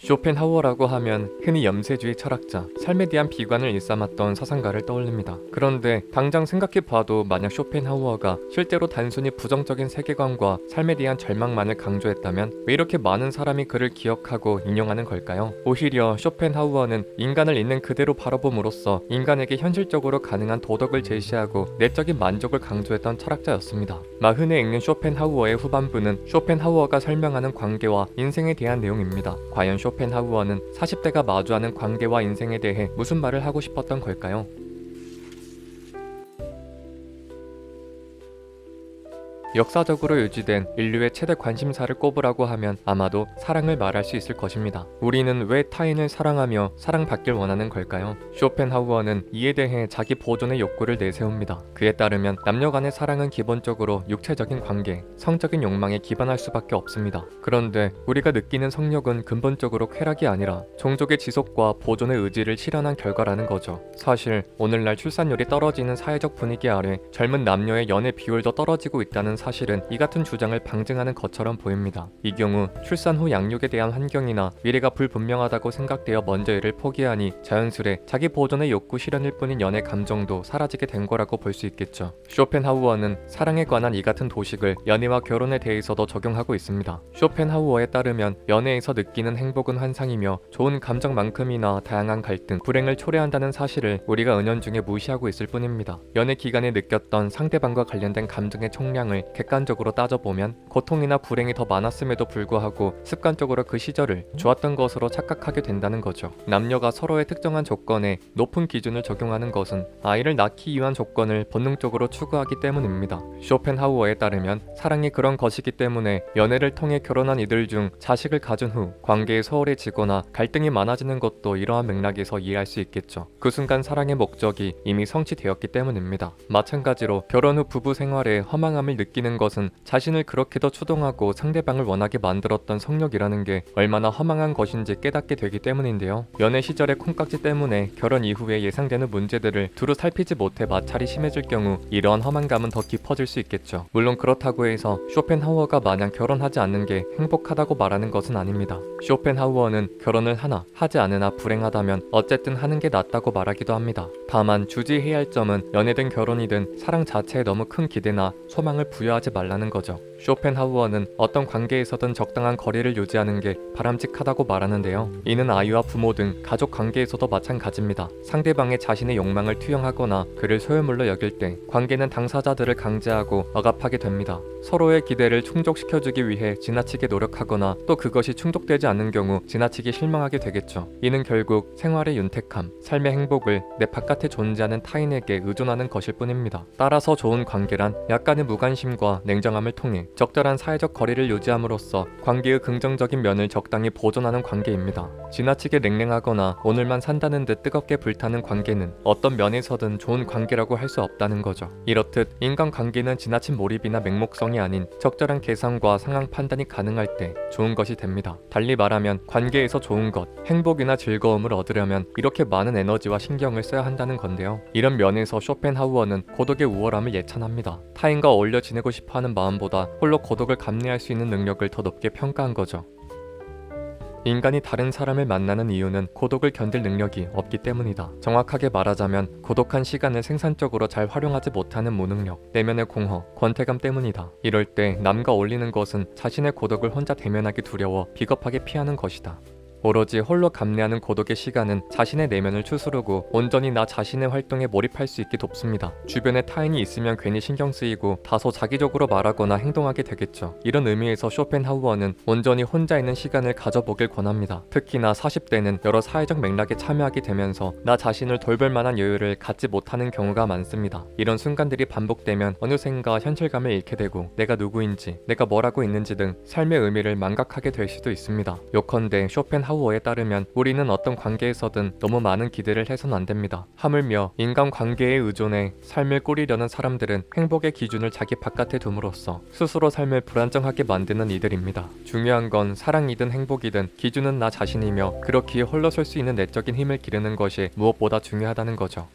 쇼펜하우어라고 하면 흔히 염세주의 철학자, 삶에 대한 비관을 일삼았던 서상가를 떠올립니다. 그런데 당장 생각해봐도 만약 쇼펜하우어가 실제로 단순히 부정적인 세계관과 삶에 대한 절망만을 강조했다면 왜 이렇게 많은 사람이 그를 기억하고 인용하는 걸까요? 오히려 쇼펜하우어는 인간을 있는 그대로 바라봄으로써 인간에게 현실적으로 가능한 도덕을 제시하고 내적인 만족을 강조했던 철학자였습니다. 마흔에 읽는 쇼펜하우어의 후반부는 쇼펜하우어가 설명하는 관계와 인생에 대한 내용입니다. 과연 쇼펜하우어는 40대가 마주하는 관계와 인생에 대해 무슨 말을 하고 싶었던 걸까요? 역사적으로 유지된 인류의 최대 관심사를 꼽으라고 하면 아마도 사랑을 말할 수 있을 것입니다. 우리는 왜 타인을 사랑하며 사랑받길 원하는 걸까요? 쇼펜하우어는 이에 대해 자기 보존의 욕구를 내세웁니다. 그에 따르면 남녀 간의 사랑은 기본적으로 육체적인 관계, 성적인 욕망에 기반할 수밖에 없습니다. 그런데 우리가 느끼는 성욕은 근본적으로 쾌락이 아니라 종족의 지속과 보존의 의지를 실현한 결과라는 거죠. 사실 오늘날 출산율이 떨어지는 사회적 분위기 아래 젊은 남녀의 연애 비율도 떨어지고 있다는 사실은 이 같은 주장을 방증하는 것처럼 보입니다. 이 경우 출산 후 양육에 대한 환경이나 미래가 불분명하다고 생각되어 먼저 이를 포기하니 자연스레 자기 보존의 욕구 실현일 뿐인 연애 감정도 사라지게 된 거라고 볼 수 있겠죠. 쇼펜하우어는 사랑에 관한 이 같은 도식을 연애와 결혼에 대해서도 적용하고 있습니다. 쇼펜하우어에 따르면 연애에서 느끼는 행복은 환상이며 좋은 감정만큼이나 다양한 갈등, 불행을 초래한다는 사실을 우리가 은연중에 무시하고 있을 뿐입니다. 연애 기간에 느꼈던 상대방과 관련된 감정의 총량을 객관적으로 따져보면 고통이나 불행이 더 많았음에도 불구하고 습관적으로 그 시절을 좋았던 것으로 착각하게 된다는 거죠. 남녀가 서로의 특정한 조건에 높은 기준을 적용하는 것은 아이를 낳기 위한 조건을 본능적으로 추구하기 때문입니다. 쇼펜하우어에 따르면 사랑이 그런 것이기 때문에 연애를 통해 결혼한 이들 중 자식을 가진 후 관계에 소홀해지거나 갈등이 많아지는 것도 이러한 맥락에서 이해할 수 있겠죠. 그 순간 사랑의 목적이 이미 성취되었기 때문입니다. 마찬가지로 결혼 후 부부 생활에 허망함을 느끼는 것은 자신을 그렇게 더 추동하고 상대방을 원하게 만들었던 성욕이라는 게 얼마나 허망한 것인지 깨닫게 되기 때문인데요. 연애 시절의 콩깍지 때문에 결혼 이후에 예상되는 문제들을 두루 살피지 못해 마찰이 심해질 경우 이러한 허망감은 더 깊어질 수 있겠죠. 물론 그렇다고 해서 쇼펜하우어가 마냥 결혼하지 않는 게 행복하다고 말하는 것은 아닙니다. 쇼펜하우어는 결혼을 하나 하지 않으나 불행하다면 어쨌든 하는 게 낫다고 말하기도 합니다. 다만 주의해야 할 점은 연애든 결혼이든 사랑 자체에 너무 큰 기대나 소망을 부여하지 말라는 거죠. 쇼펜하우어는 어떤 관계에서든 적당한 거리를 유지하는 게 바람직하다고 말하는데요. 이는 아이와 부모 등 가족 관계에서도 마찬가지입니다. 상대방의 자신의 욕망을 투영하거나 그를 소유물로 여길 때 관계는 당사자들을 강제하고 억압하게 됩니다. 서로의 기대를 충족시켜주기 위해 지나치게 노력하거나 또 그것이 충족되지 않는 경우 지나치게 실망하게 되겠죠. 이는 결국 생활의 윤택함, 삶의 행복을 내 바깥에 존재하는 타인에게 의존하는 것일 뿐입니다. 따라서 좋은 관계란 약간의 무관심과 냉정함을 통해 적절한 사회적 거리를 유지함으로써 관계의 긍정적인 면을 적당히 보존하는 관계입니다. 지나치게 냉랭하거나 오늘만 산다는 듯 뜨겁게 불타는 관계는 어떤 면에서든 좋은 관계라고 할 수 없다는 거죠. 이렇듯 인간관계는 지나친 몰입이나 맹목성이 아닌 적절한 계산과 상황 판단이 가능할 때 좋은 것이 됩니다. 달리 말하면 관계에서 좋은 것, 행복이나 즐거움을 얻으려면 이렇게 많은 에너지와 신경을 써야 한다는 건데요. 이런 면에서 쇼펜하우어는 고독의 우월함을 예찬합니다. 타인과 어울려 지내고 싶어하는 마음보다 홀로 고독을 감내할 수 있는 능력을 더 높게 평가한 거죠. 인간이 다른 사람을 만나는 이유는 고독을 견딜 능력이 없기 때문이다. 정확하게 말하자면 고독한 시간을 생산적으로 잘 활용하지 못하는 무능력, 내면의 공허, 권태감 때문이다. 이럴 때 남과 어울리는 것은 자신의 고독을 혼자 대면하기 두려워 비겁하게 피하는 것이다. 오로지 홀로 감내하는 고독의 시간은 자신의 내면을 추스르고 온전히 나 자신의 활동에 몰입할 수 있게 돕습니다. 주변에 타인이 있으면 괜히 신경 쓰이고 다소 자기적으로 말하거나 행동하게 되겠죠. 이런 의미에서 쇼펜하우어는 온전히 혼자 있는 시간을 가져보길 권합니다. 특히나 40대는 여러 사회적 맥락에 참여하게 되면서 나 자신을 돌볼 만한 여유를 갖지 못하는 경우가 많습니다. 이런 순간들이 반복되면 어느샌가 현실감을 잃게 되고 내가 누구인지, 내가 뭘 하고 있는지 등 삶의 의미를 망각하게 될 수도 있습니다. 요컨대 쇼펜하우어에 따르면 우리는 어떤 관계에서든 너무 많은 기대를 해서는 안 됩니다. 하물며 인간관계에 의존해 삶을 꾸리려는 사람들은 행복의 기준을 자기 바깥에 둠으로써 스스로 삶을 불안정하게 만드는 이들입니다. 중요한 건 사랑이든 행복이든 기준은 나 자신이며 그렇기에 홀로 설 수 있는 내적인 힘을 기르는 것이 무엇보다 중요하다는 거죠.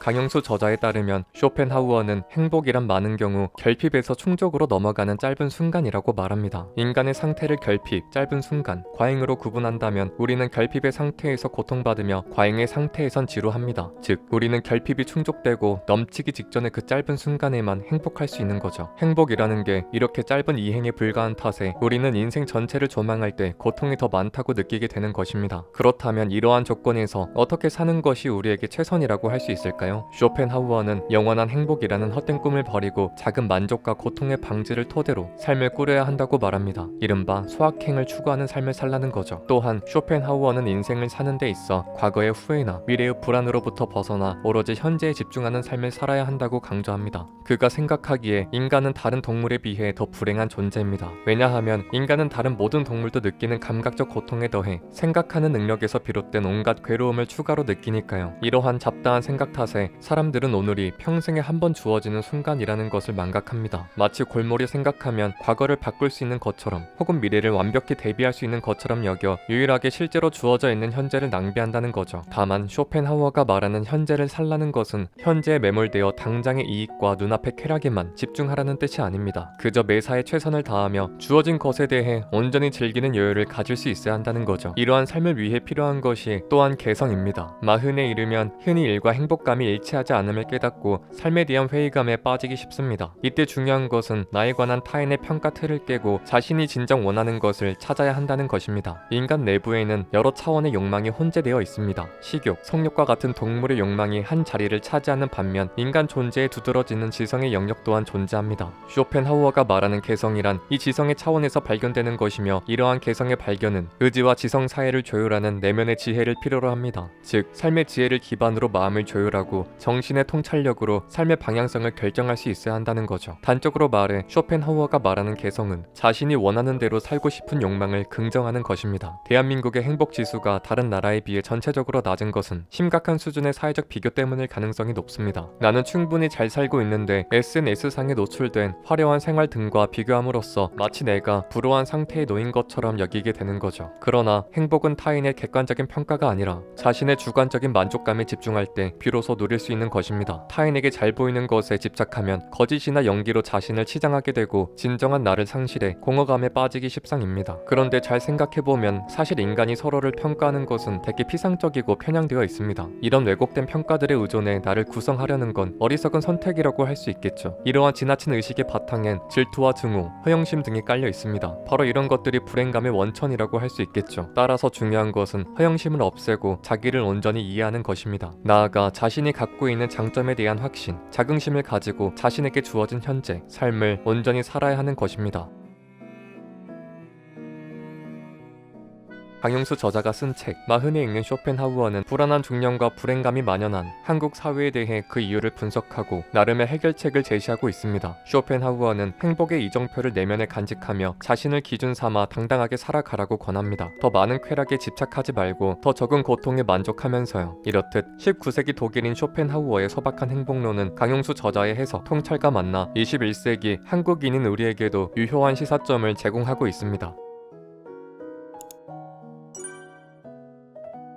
강영수 저자에 따르면 쇼펜하우어는 행복이란 많은 경우 결핍에서 충족으로 넘어가는 짧은 순간이라고 말합니다. 인간의 상태를 결핍, 짧은 순간, 과잉으로 구분한다면 우리는 결핍의 상태에서 고통받으며 과잉의 상태에선 지루합니다. 즉, 우리는 결핍이 충족되고 넘치기 직전의 그 짧은 순간에만 행복할 수 있는 거죠. 행복이라는 게 이렇게 짧은 이행에 불과한 탓에 우리는 인생 전체를 조망할 때 고통이 더 많다고 느끼게 되는 것입니다. 그렇다면 이러한 조건에서 어떻게 사는 것이 우리에게 최선이라고 할 수 있을까요? 쇼펜하우어는 영원한 행복이라는 헛된 꿈을 버리고 작은 만족과 고통의 방지를 토대로 삶을 꾸려야 한다고 말합니다. 이른바 소확행을 추구하는 삶을 살라는 거죠. 또한 쇼펜하우어는 인생을 사는 데 있어 과거의 후회나 미래의 불안으로부터 벗어나 오로지 현재에 집중하는 삶을 살아야 한다고 강조합니다. 그가 생각하기에 인간은 다른 동물에 비해 더 불행한 존재입니다. 왜냐하면 인간은 다른 모든 동물도 느끼는 감각적 고통에 더해 생각하는 능력에서 비롯된 온갖 괴로움을 추가로 느끼니까요. 이러한 잡다한 생각 탓에 사람들은 오늘이 평생에 한 번 주어지는 순간이라는 것을 망각합니다. 마치 골몰이 생각하면 과거를 바꿀 수 있는 것처럼 혹은 미래를 완벽히 대비할 수 있는 것처럼 여겨 유일하게 실제로 주어져 있는 현재를 낭비한다는 거죠. 다만 쇼펜하우어가 말하는 현재를 살라는 것은 현재에 매몰되어 당장의 이익과 눈앞의 쾌락에만 집중하라는 뜻이 아닙니다. 그저 매사에 최선을 다하며 주어진 것에 대해 온전히 즐기는 여유를 가질 수 있어야 한다는 거죠. 이러한 삶을 위해 필요한 것이 또한 개성입니다. 마흔에 이르면 흔히 일과 행복감이 일치하지 않음을 깨닫고 삶에 대한 회의감에 빠지기 쉽습니다. 이때 중요한 것은 나에 관한 타인의 평가 틀을 깨고 자신이 진정 원하는 것을 찾아야 한다는 것입니다. 인간 내부에는 여러 차원의 욕망이 혼재되어 있습니다. 식욕, 성욕과 같은 동물의 욕망이 한 자리를 차지하는 반면 인간 존재에 두드러지는 지성의 영역 또한 존재합니다. 쇼펜하우어가 말하는 개성이란 이 지성의 차원에서 발견되는 것이며 이러한 개성의 발견은 의지와 지성 사이를 조율하는 내면의 지혜를 필요로 합니다. 즉, 삶의 지혜를 기반으로 마음을 조율하고 정신의 통찰력으로 삶의 방향성을 결정할 수 있어야 한다는 거죠. 단적으로 말해 쇼펜하우어가 말하는 개성은 자신이 원하는 대로 살고 싶은 욕망을 긍정하는 것입니다. 대한민국의 행복 지수가 다른 나라에 비해 전체적으로 낮은 것은 심각한 수준의 사회적 비교 때문일 가능성이 높습니다. 나는 충분히 잘 살고 있는데 SNS상에 노출된 화려한 생활 등과 비교함으로써 마치 내가 불우한 상태에 놓인 것처럼 여기게 되는 거죠. 그러나 행복은 타인의 객관적인 평가가 아니라 자신의 주관적인 만족감에 집중할 때 비로소 누릴 수 있는 것입니다. 타인에게 잘 보이는 것에 집착하면 거짓이나 연기로 자신을 치장하게 되고 진정한 나를 상실해 공허감에 빠지기 십상입니다. 그런데 잘 생각해보면 사실 인간이 서로를 평가하는 것은 되게 피상적이고 편향되어 있습니다. 이런 왜곡된 평가들에 의존해 나를 구성하려는 건 어리석은 선택이라고 할 수 있겠죠. 이러한 지나친 의식의 바탕엔 질투와 증오, 허영심 등이 깔려 있습니다. 바로 이런 것들이 불행감의 원천이라고 할 수 있겠죠. 따라서 중요한 것은 허영심을 없애고 자기를 온전히 이해하는 것입니다. 나아가 자신이 갖고 있는 장점에 대한 확신, 자긍심을 가지고 자신에게 주어진 현재, 삶을 온전히 살아야 하는 것입니다. 강용수 저자가 쓴 책 마흔에 읽는 쇼펜하우어는 불안한 중년과 불행감이 만연한 한국 사회에 대해 그 이유를 분석하고 나름의 해결책을 제시하고 있습니다. 쇼펜하우어는 행복의 이정표를 내면에 간직하며 자신을 기준 삼아 당당하게 살아가라고 권합니다. 더 많은 쾌락에 집착하지 말고 더 적은 고통에 만족하면서요. 이렇듯 19세기 독일인 쇼펜하우어의 소박한 행복론은 강용수 저자의 해석, 통찰과 만나 21세기 한국인인 우리에게도 유효한 시사점을 제공하고 있습니다.